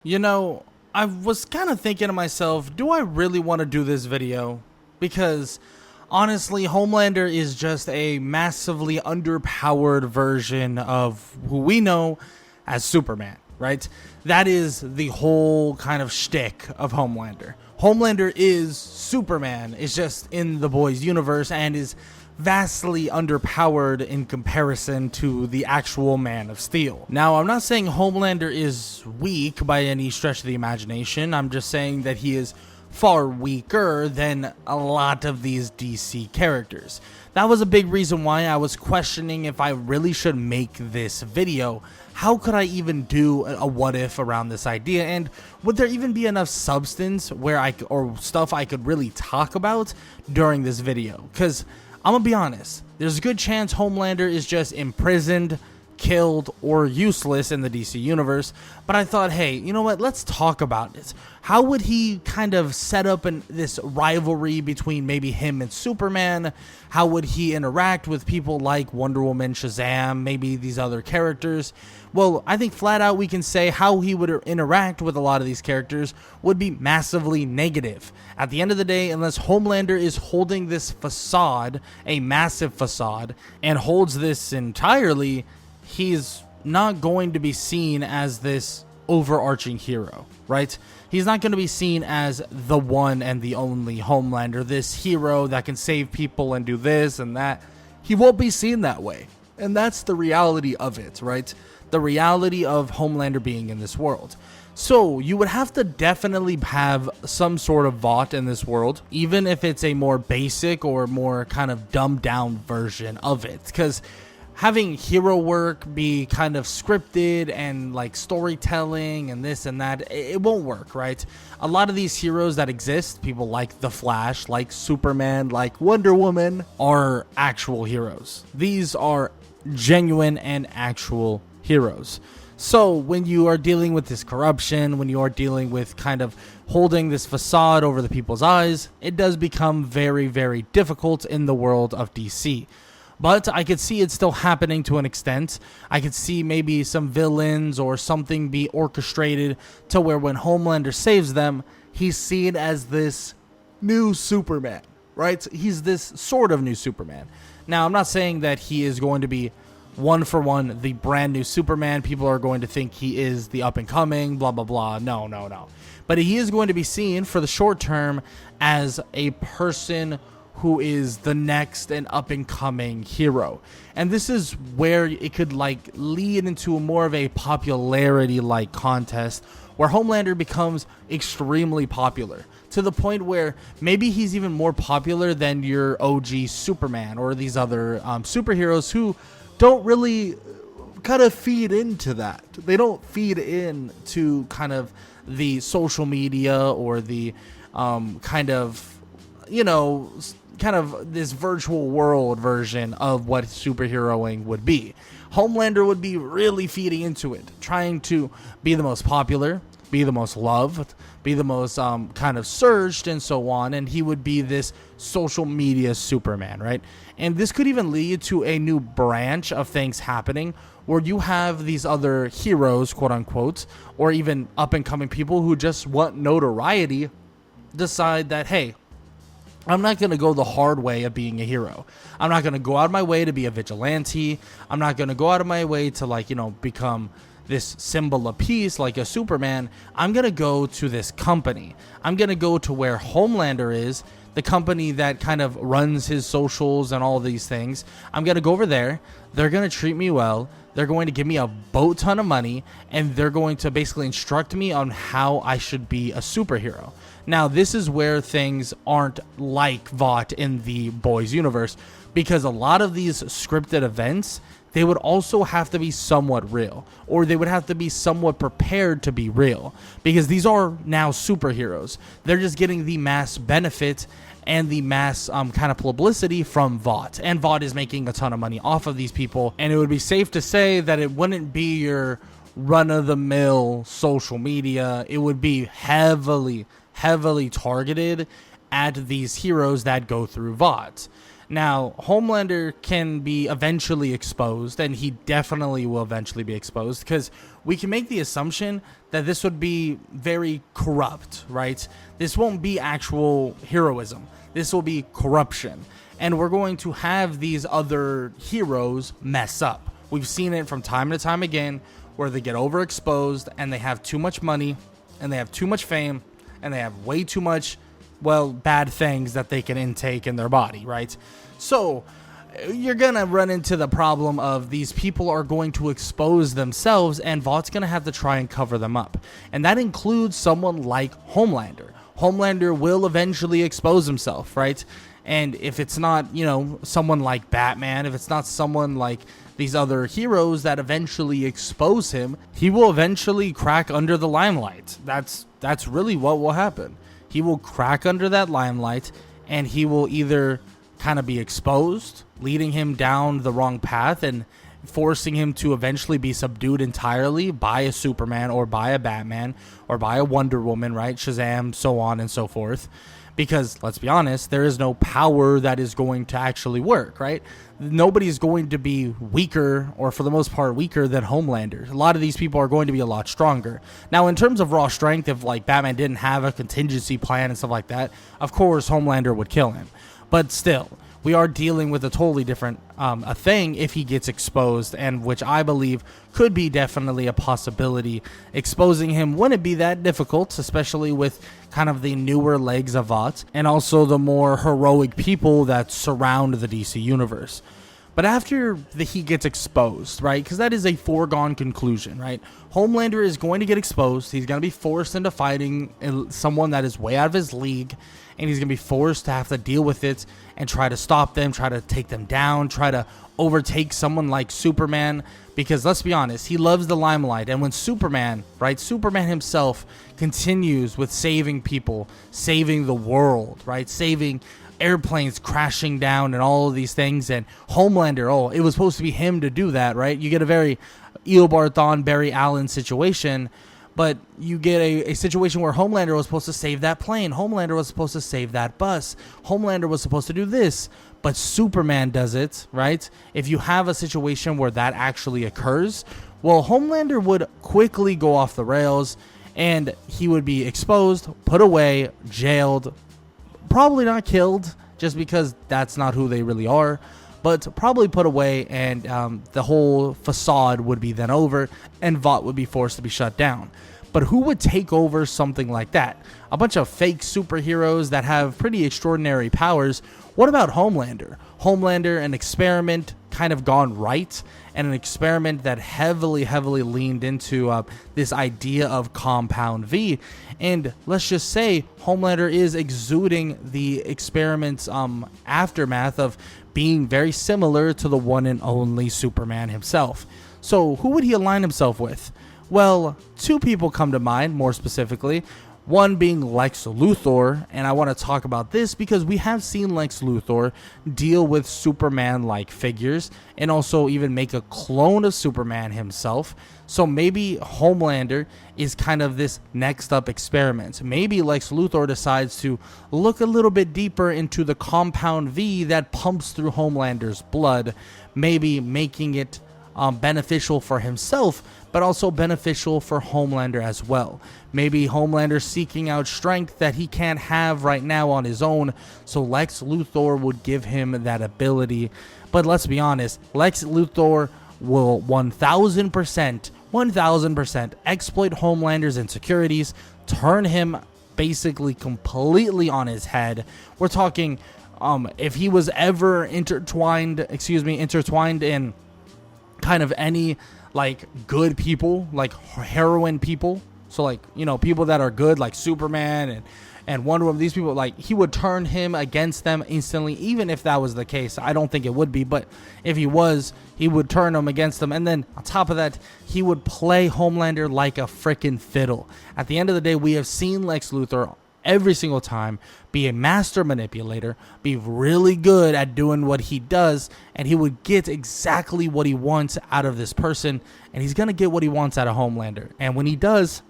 You know, I was kind of thinking to myself, do I really want to do this video? Because honestly, Homelander is just a massively underpowered version of who we know as Superman, right? That is the whole kind of shtick of Homelander. Homelander is Superman, it's just in the boys' universe and is vastly underpowered in comparison to the actual Man of Steel. Now, I'm not saying Homelander is weak by any stretch of the imagination. I'm just saying that he is far weaker than a lot of these DC characters. That was a big reason why I was questioning if I really should make this video. How could I even do a what if around this idea, and would there even be enough substance or stuff I could really talk about during this video? Because I'm gonna be honest, there's a good chance Homelander is just imprisoned, killed, or useless in the DC universe, but I thought, hey, you know what, let's talk about it. How would he kind of set up this rivalry between maybe him and Superman? How would he interact with people like Wonder Woman, Shazam, maybe these other characters? Well, I think flat out we can say how he would interact with a lot of these characters would be massively negative. At the end of the day, unless Homelander is holding this facade, a massive facade, and holds this entirely, he's not going to be seen as this overarching hero, right? He's not going to be seen as the one and the only Homelander, this hero that can save people and do this and that. He won't be seen that way. And that's the reality of it, right? The reality of Homelander being in this world. So you would have to definitely have some sort of Vought in this world, even if it's a more basic or more kind of dumbed down version of it. Because having hero work be kind of scripted and like storytelling and this and that, it won't work, right? A lot of these heroes that exist, people like The Flash, like Superman, like Wonder Woman, are actual heroes. These are genuine and actual heroes. So when you are dealing with this corruption, when you are dealing with kind of holding this facade over the people's eyes, it does become very, very difficult in the world of DC. But I could see it still happening to an extent. I could see maybe some villains or something be orchestrated to where when Homelander saves them, he's seen as this new Superman, right? He's this sort of new Superman. Now, I'm not saying that he is going to be one for one the brand new Superman. People are going to think he is the up and coming, blah, blah, blah. No. But he is going to be seen for the short term as a person who is the next and up and coming hero. And this is where it could like lead into more of a popularity like contest where Homelander becomes extremely popular to the point where maybe he's even more popular than your OG Superman or these other superheroes who don't really kind of feed into that. They don't feed into kind of the social media or the kind of this virtual world version of what superheroing would be. Homelander would be really feeding into it, trying to be the most popular, be the most loved, be the most kind of searched and so on, and he would be this social media Superman, right? And this could even lead to a new branch of things happening where you have these other heroes, quote unquote, or even up and coming people who just want notoriety, decide that, hey, I'm not going to go the hard way of being a hero. I'm not going to go out of my way to be a vigilante. I'm not going to go out of my way to become this symbol of peace like a Superman. I'm going to go to this company. I'm going to go to where Homelander is, the company that kind of runs his socials and all these things. I'm going to go over there. They're going to treat me well. They're going to give me a boat ton of money, and they're going to basically instruct me on how I should be a superhero. Now, this is where things aren't like Vought in the boys universe, because a lot of these scripted events, they would also have to be somewhat real, or they would have to be somewhat prepared to be real, because these are now superheroes. They're just getting the mass benefit and the mass kind of publicity from Vought, and Vought is making a ton of money off of these people, and it would be safe to say that it wouldn't be your run-of-the-mill social media. It would be heavily targeted at these heroes that go through Vought. Now, Homelander can be eventually exposed, and he definitely will eventually be exposed, because we can make the assumption that this would be very corrupt, right? This won't be actual heroism. This will be corruption. And we're going to have these other heroes mess up. We've seen it from time to time again, where they get overexposed, and they have too much money, and they have too much fame, and they have way too much, well, bad things that they can intake in their body, right? So you're going to run into the problem of these people are going to expose themselves, and Vought's going to have to try and cover them up. And that includes someone like Homelander. Homelander will eventually expose himself, right? And if it's not, you know, someone like Batman, if it's not someone like these other heroes that eventually expose him, he will eventually crack under the limelight. That's really what will happen. He will crack under that limelight, and he will either kind of be exposed, leading him down the wrong path and forcing him to eventually be subdued entirely by a Superman or by a Batman or by a Wonder Woman, right? Shazam, so on and so forth. Because, let's be honest, there is no power that is going to actually work, right? Nobody's going to be weaker, or for the most part, weaker than Homelander. A lot of these people are going to be a lot stronger. Now, in terms of raw strength, if like Batman didn't have a contingency plan and stuff like that, of course, Homelander would kill him. But still, we are dealing with a totally different a thing if he gets exposed, and which I believe could be definitely a possibility. Exposing him wouldn't be that difficult, especially with kind of the newer legs of Vought, and also the more heroic people that surround the DC universe. But after he gets exposed, right, because that is a foregone conclusion, right? Homelander is going to get exposed. He's going to be forced into fighting someone that is way out of his league, and he's going to be forced to have to deal with it and try to stop them, try to take them down, try to overtake someone like Superman, because let's be honest, he loves the limelight. And when Superman, right, Superman himself continues with saving people, saving the world, right, saving airplanes crashing down and all of these things, and Homelander, it was supposed to be him to do that, right? You get a very Eobard Thawne, Barry Allen situation, but you get a situation where Homelander was supposed to save that plane, Homelander was supposed to save that bus, Homelander was supposed to do this, but Superman does it, right? If you have a situation where that actually occurs, well, Homelander would quickly go off the rails, and he would be exposed, put away, jailed, probably not killed, just because that's not who they really are, but probably put away, and the whole facade would be then over, and Vought would be forced to be shut down. But who would take over something like that? A bunch of fake superheroes that have pretty extraordinary powers. What about Homelander? Homelander, an experiment kind of gone right, and an experiment that heavily leaned into this idea of Compound V. And let's just say Homelander is exuding the experiment's aftermath of being very similar to the one and only Superman himself. So who would he align himself with? Well, two people come to mind, more specifically. One being Lex Luthor, and I want to talk about this because we have seen Lex Luthor deal with Superman-like figures and also even make a clone of Superman himself. So maybe Homelander is kind of this next up experiment. Maybe Lex Luthor decides to look a little bit deeper into the Compound V that pumps through Homelander's blood, maybe making it beneficial for himself, but also beneficial for Homelander as well. Maybe Homelander seeking out strength that he can't have right now on his own, so Lex Luthor would give him that ability. But let's be honest, Lex Luthor will 1000% exploit Homelander's insecurities, turn him basically completely on his head. We're talking if he was ever intertwined in kind of any like good people, like heroine people, so like, you know, people that are good like Superman and Wonder Woman, these people, like, he would turn him against them instantly. Even if that was the case, I don't think it would be, but if he was, he would turn them against them. And then on top of that, he would play Homelander like a freaking fiddle. At the end of the day, we have seen Lex Luthor every single time be a master manipulator, be really good at doing what he does, and he would get exactly what he wants out of this person, and he's gonna get what he wants out of Homelander. And when he does,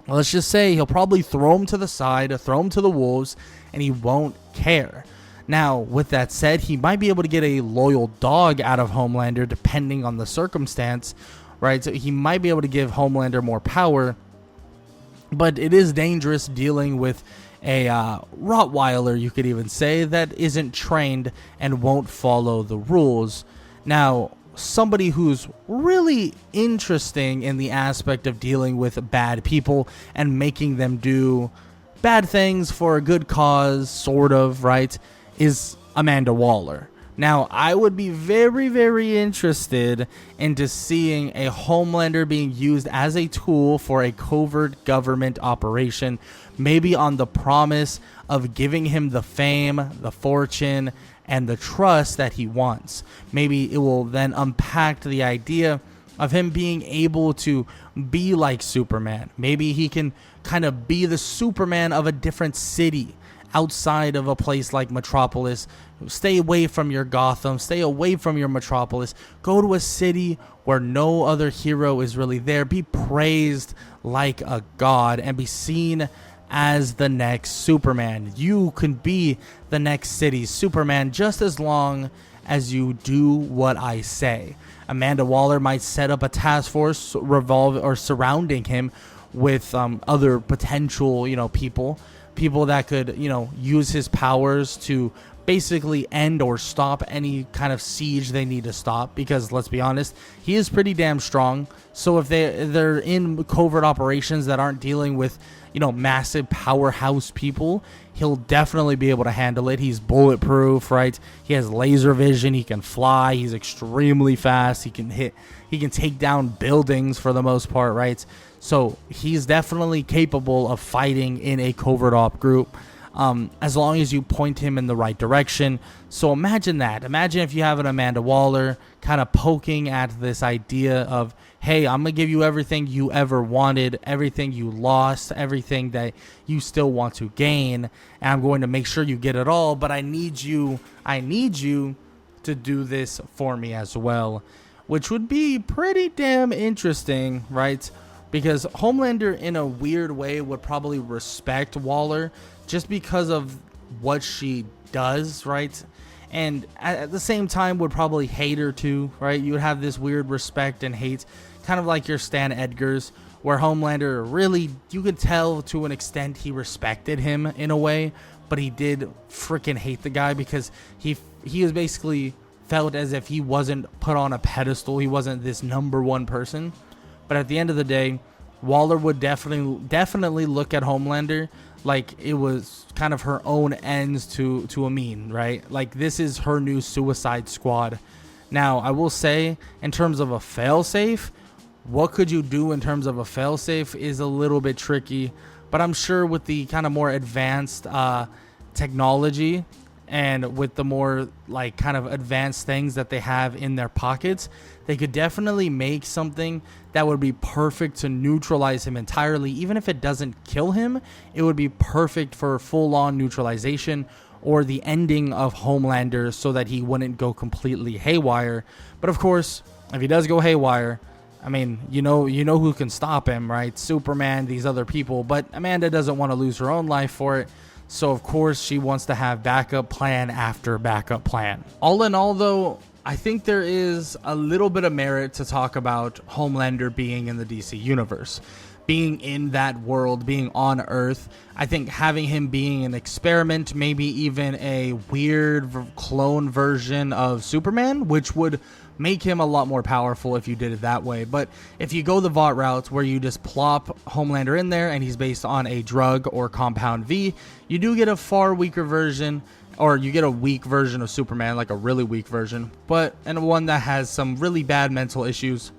well, let's just say he'll probably throw him to the side, throw him to the wolves, and he won't care. Now, with that said, he might be able to get a loyal dog out of Homelander depending on the circumstance, right? So he might be able to give Homelander more power, but it is dangerous dealing with a Rottweiler, you could even say, that isn't trained and won't follow the rules. Now, somebody who's really interesting in the aspect of dealing with bad people and making them do bad things for a good cause, sort of, right, is Amanda Waller. Now, I would be very, very interested into seeing a Homelander being used as a tool for a covert government operation, maybe on the promise of giving him the fame, the fortune, and the trust that he wants. Maybe it will then unpack the idea of him being able to be like Superman. Maybe he can kind of be the Superman of a different city outside of a place like Metropolis. Stay away from your Gotham, stay away from your Metropolis. Go to a city where no other hero is really there. Be praised like a god and be seen as the next Superman. You can be the next city's Superman just as long as you do what I say. Amanda Waller might set up a task force surrounding him with other potential, people that could, use his powers to basically end or stop any kind of siege they need to stop, because let's be honest, he is pretty damn strong. So if they're in covert operations that aren't dealing with, massive powerhouse people, he'll definitely be able to handle it. He's bulletproof, right? He has laser vision, he can fly, he's extremely fast, he can take down buildings for the most part, right? So he's definitely capable of fighting in a covert op group, as long as you point him in the right direction. So imagine that. Imagine if you have an Amanda Waller kind of poking at this idea of, hey, I'm going to give you everything you ever wanted, everything you lost, everything that you still want to gain, and I'm going to make sure you get it all, but I need you to do this for me as well, which would be pretty damn interesting, right? Because Homelander, in a weird way, would probably respect Waller just because of what she does, right? And at the same time would probably hate her too, right? You would have this weird respect and hate, kind of like your Stan Edgars, where Homelander really, you could tell to an extent he respected him in a way, but he did freaking hate the guy because he was basically felt as if he wasn't put on a pedestal. He wasn't this number one person. But at the end of the day, Waller would definitely look at Homelander like it was kind of her own ends to a mean, right? Like, this is her new Suicide Squad. Now, I will say, in terms of a failsafe, what could you do in terms of a failsafe is a little bit tricky, but I'm sure with the kind of more advanced technology and with the more like kind of advanced things that they have in their pockets, they could definitely make something that would be perfect to neutralize him entirely. Even if it doesn't kill him, it would be perfect for full-on neutralization or the ending of Homelander so that he wouldn't go completely haywire. But of course, if he does go haywire, I mean, you know who can stop him, right? Superman, these other people. But Amanda doesn't want to lose her own life for it. So, of course, she wants to have backup plan after backup plan. All in all, though, I think there is a little bit of merit to talk about Homelander being in the DC universe. Being in that world, being on Earth. I think having him being an experiment, maybe even a weird clone version of Superman, which would make him a lot more powerful if you did it that way. But if you go the Vought route where you just plop Homelander in there and he's based on a drug or compound V, you do get a far weaker version, or you get a weak version of Superman, like a really weak version, and one that has some really bad mental issues.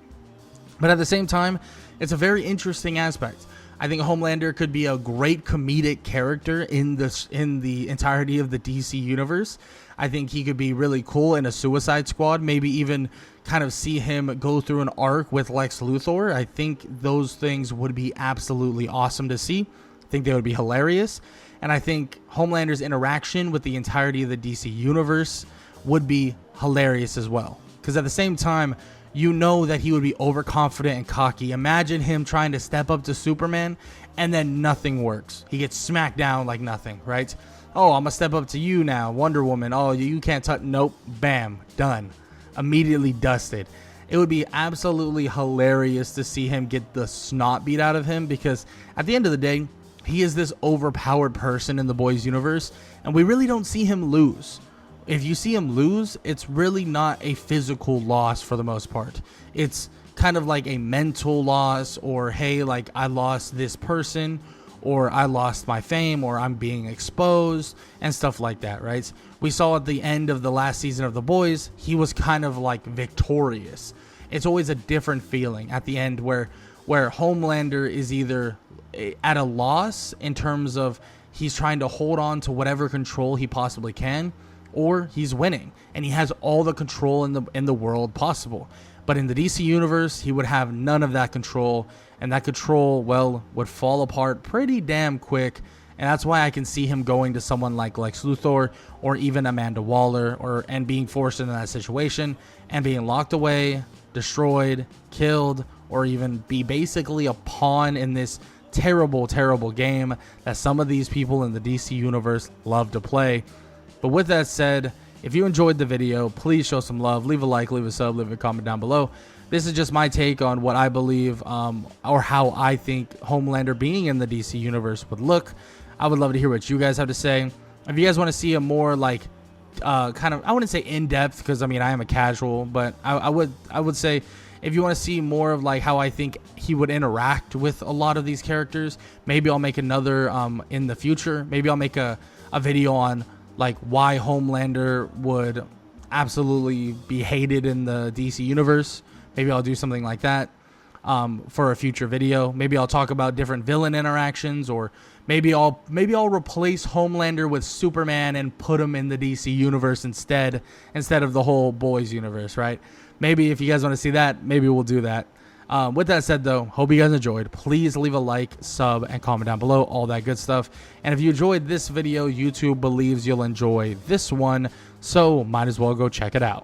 But at the same time, it's a very interesting aspect. I think Homelander could be a great comedic character in the entirety of the DC universe. I think he could be really cool in a Suicide Squad, maybe even kind of see him go through an arc with Lex Luthor. I think those things would be absolutely awesome to see. I think they would be hilarious. And I think Homelander's interaction with the entirety of the DC universe would be hilarious as well. Because at the same time, you know that he would be overconfident and cocky. Imagine him trying to step up to Superman and then nothing works. He gets smacked down like nothing, right? Oh, I'm gonna step up to you now, Wonder Woman. Oh, you can't touch. Nope. Bam. Done. Immediately dusted. It would be absolutely hilarious to see him get the snot beat out of him, because at the end of the day, he is this overpowered person in the boys universe, and we really don't see him lose. If you see him lose, it's really not a physical loss for the most part. It's kind of like a mental loss, or hey, like I lost this person, or I lost my fame, or I'm being exposed, and stuff like that, right? We saw at the end of the last season of The Boys, he was kind of like victorious. It's always a different feeling at the end where Homelander is either at a loss in terms of he's trying to hold on to whatever control he possibly can, or he's winning and he has all the control in the world possible. But in the DC universe, he would have none of that control, and that control, well, would fall apart pretty damn quick. And that's why I can see him going to someone like Lex Luthor or even Amanda Waller, and being forced into that situation and being locked away, destroyed, killed, or even be basically a pawn in this terrible, terrible game that some of these people in the DC universe love to play. But with that said, if you enjoyed the video, please show some love. Leave a like, leave a sub, leave a comment down below. This is just my take on what I believe, or how I think Homelander being in the DC universe would look. I would love to hear what you guys have to say. If you guys want to see a more like kind of, I wouldn't say in-depth, because I mean I am a casual, but I would say if you want to see more of like how I think he would interact with a lot of these characters, maybe I'll make another in the future. Maybe I'll make a video on like why Homelander would absolutely be hated in the DC universe. Maybe I'll do something like that for a future video. Maybe I'll talk about different villain interactions, or maybe I'll replace Homelander with Superman and put him in the DC universe instead of the whole boys universe, right? Maybe if you guys want to see that, maybe we'll do that. With that said, though, hope you guys enjoyed. Please leave a like, sub, and comment down below, all that good stuff. And if you enjoyed this video, YouTube believes you'll enjoy this one, so might as well go check it out.